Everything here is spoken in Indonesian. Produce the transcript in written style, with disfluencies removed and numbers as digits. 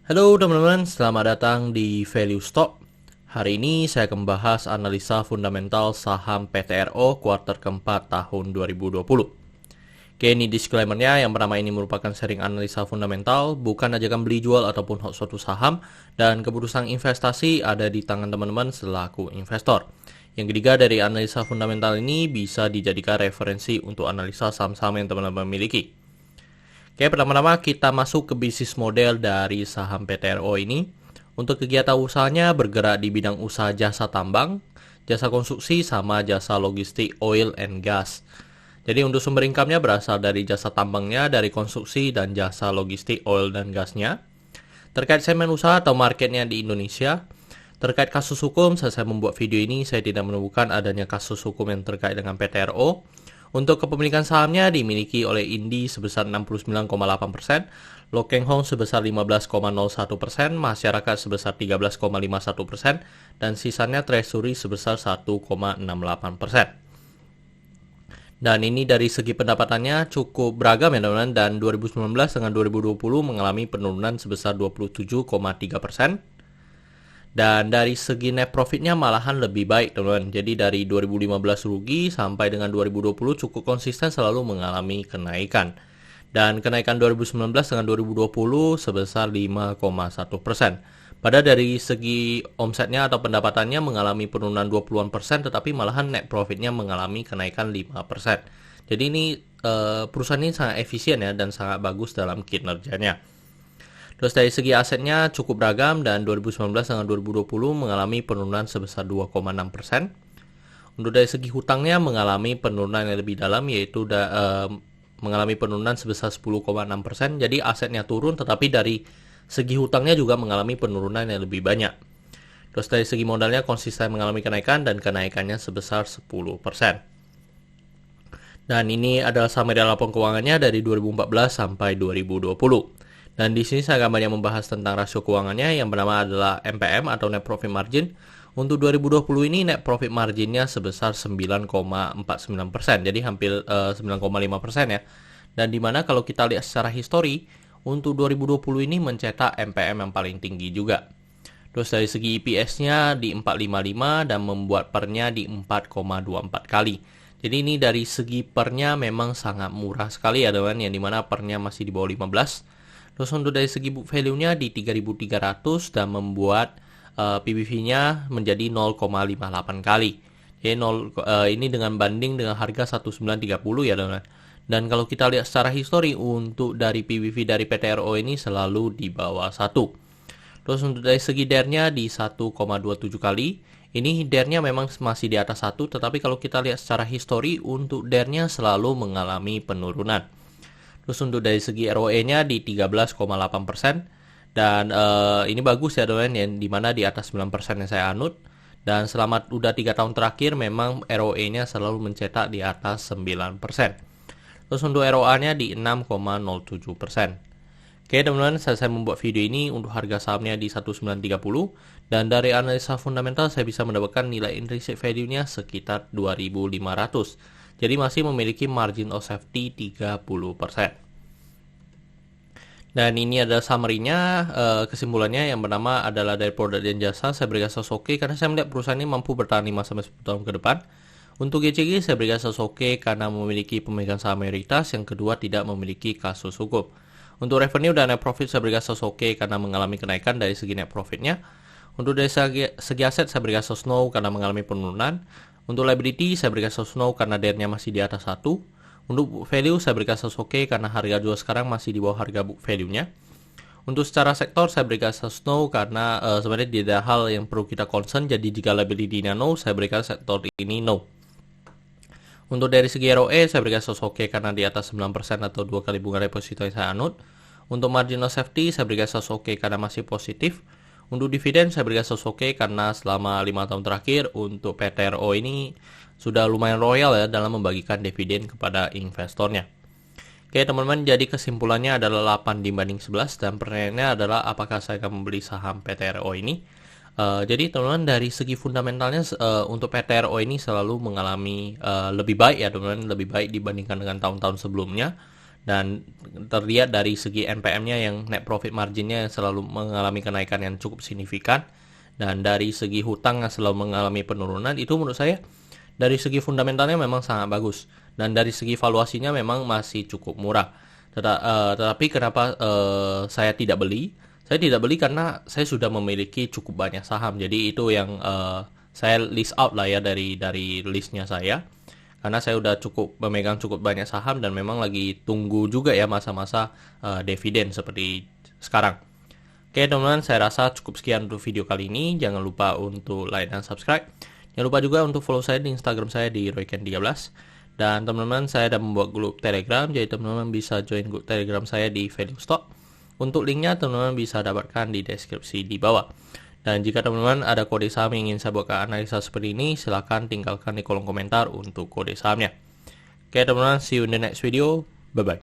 Halo teman-teman, selamat datang di Value Stock. Hari ini saya akan membahas analisa fundamental saham PTRO kuartal keempat tahun 2020. Oke, ini disclaimer-nya, yang pertama ini merupakan sharing analisa fundamental, bukan ajakan beli jual ataupun hot suatu saham, dan keputusan investasi ada di tangan teman-teman selaku investor. Yang ketiga, dari analisa fundamental ini bisa dijadikan referensi untuk analisa saham-saham yang teman-teman miliki. Oke, pertama-tama kita masuk ke bisnis model dari saham PTRO ini. Untuk kegiatan usahanya bergerak di bidang usaha jasa tambang, jasa konstruksi, sama jasa logistik oil and gas. Jadi untuk sumber income-nya berasal dari jasa tambangnya, dari konstruksi, dan jasa logistik oil dan gasnya. Terkait segmen usaha atau marketnya di Indonesia, terkait kasus hukum, saat saya membuat video ini, saya tidak menemukan adanya kasus hukum yang terkait dengan PTRO. Untuk kepemilikan sahamnya dimiliki oleh Indi sebesar 69,8%, Lokeng Hong sebesar 15,01%, masyarakat sebesar 13,51%, dan sisanya treasury sebesar 1,68%. Dan ini dari segi pendapatannya cukup beragam ya teman-teman, dan 2019 dengan 2020 mengalami penurunan sebesar 27,3%. Dan dari segi net profitnya malahan lebih baik teman-teman. Jadi dari 2015 rugi sampai dengan 2020 cukup konsisten selalu mengalami kenaikan. Dan kenaikan 2019 dengan 2020 sebesar 5,1%. Pada dari segi omsetnya atau pendapatannya mengalami penurunan 20-an%, tetapi malahan net profitnya mengalami kenaikan 5%. Jadi ini perusahaan ini sangat efisien ya dan sangat bagus dalam kinerjanya. Terus dari segi asetnya cukup beragam dan 2019 dengan 2020 mengalami penurunan sebesar 2,6%. Untuk dari segi hutangnya mengalami penurunan yang lebih dalam, yaitu mengalami penurunan sebesar 10,6%. Jadi asetnya turun, tetapi dari segi hutangnya juga mengalami penurunan yang lebih banyak. Terus dari segi modalnya konsisten mengalami kenaikan dan kenaikannya sebesar 10%. Dan ini adalah summary laporan keuangannya dari 2014 sampai 2020. Dan di sini saya akan banyak membahas tentang rasio keuangannya yang bernama adalah NPM atau Net Profit Margin. Untuk 2020 ini net profit marginnya sebesar 9,49%, jadi hampir 9,5% ya. Dan dimana kalau kita lihat secara histori, untuk 2020 ini mencetak NPM yang paling tinggi juga. Terus dari segi EPS-nya di 4,55 dan membuat pernya di 4,24 kali. Jadi ini dari segi pernya memang sangat murah sekali ya teman, yang dimana pernya masih di bawah 15. Terus untuk dari segi book value-nya di 3.300 dan membuat PBV-nya menjadi 0,58 kali. Jadi ini dengan banding dengan harga 1930 ya teman-teman. Dan kalau kita lihat secara histori untuk dari PBV dari PTRO ini selalu di bawah 1. Terus untuk dari segi DER-nya di 1,27 kali. Ini DER-nya memang masih di atas 1, tetapi kalau kita lihat secara histori untuk DER-nya selalu mengalami penurunan. Terus untuk dari segi ROE-nya di 13,8%. Dan ini bagus ya teman-teman, yang dimana di atas 9% yang saya anut. Dan selama udah 3 tahun terakhir memang ROE-nya selalu mencetak di atas 9%. Terus untuk ROA-nya di 6,07%. Oke teman-teman, saya membuat video ini untuk harga sahamnya di 1930. Dan dari analisa fundamental saya bisa mendapatkan nilai intrinsic value-nya sekitar 2.500. Jadi masih memiliki margin of safety 30%. Dan ini adalah summary-nya, kesimpulannya yang pertama adalah dari produk dan jasa saya berikan status oke karena saya melihat perusahaan ini mampu bertahan 5-10 tahun ke depan. Untuk GCG saya berikan status oke karena memiliki pemegang saham mayoritas, yang kedua tidak memiliki kasus hukum. Untuk revenue dan net profit saya berikan status oke karena mengalami kenaikan dari segi net profitnya. Untuk dari segi aset saya berikan status no karena mengalami penurunan. Untuk liability saya berikan status no karena DER-nya masih di atas 1. Untuk book value saya berikan status oke karena harga jual sekarang masih di bawah harga book value-nya. Untuk secara sektor saya berikan status no karena sebenarnya tidak ada hal yang perlu kita concern, jadi jika liability-nya no saya berikan sektor ini no. Untuk dari segi ROE saya berikan status oke karena di atas 9% atau 2 kali bunga deposito yang saya anut. Untuk margin of safety saya berikan status oke karena masih positif. Untuk dividen saya berikan status oke karena selama 5 tahun terakhir untuk PTRO ini sudah lumayan royal ya dalam membagikan dividen kepada investornya. Oke teman-teman, jadi kesimpulannya adalah 8 dibanding 11 dan pertanyaannya adalah apakah saya akan membeli saham PTRO ini. Jadi teman-teman, dari segi fundamentalnya untuk PTRO ini selalu mengalami lebih baik ya teman-teman, lebih baik dibandingkan dengan tahun-tahun sebelumnya. Dan terlihat dari segi NPM-nya yang net profit margin-nya yang selalu mengalami kenaikan yang cukup signifikan, dan dari segi hutang yang selalu mengalami penurunan, itu menurut saya dari segi fundamentalnya memang sangat bagus, dan dari segi valuasinya memang masih cukup murah. Tetapi kenapa saya tidak beli? Saya tidak beli karena saya sudah memiliki cukup banyak saham. Jadi itu yang saya list out lah ya dari listnya saya. Karena saya udah memegang cukup banyak saham dan memang lagi tunggu juga ya masa-masa dividen seperti sekarang. Oke teman-teman, saya rasa cukup sekian untuk video kali ini. Jangan lupa untuk like dan subscribe. Jangan lupa juga untuk follow saya di Instagram saya di royken13. Dan teman-teman, saya ada membuat grup Telegram, jadi teman-teman bisa join grup Telegram saya di Value Stock. Untuk linknya teman-teman bisa dapatkan di deskripsi di bawah. Dan jika teman-teman ada kode saham yang ingin saya buatkan analisa seperti ini, silahkan tinggalkan di kolom komentar untuk kode sahamnya. Oke teman-teman, see you in the next video. Bye-bye.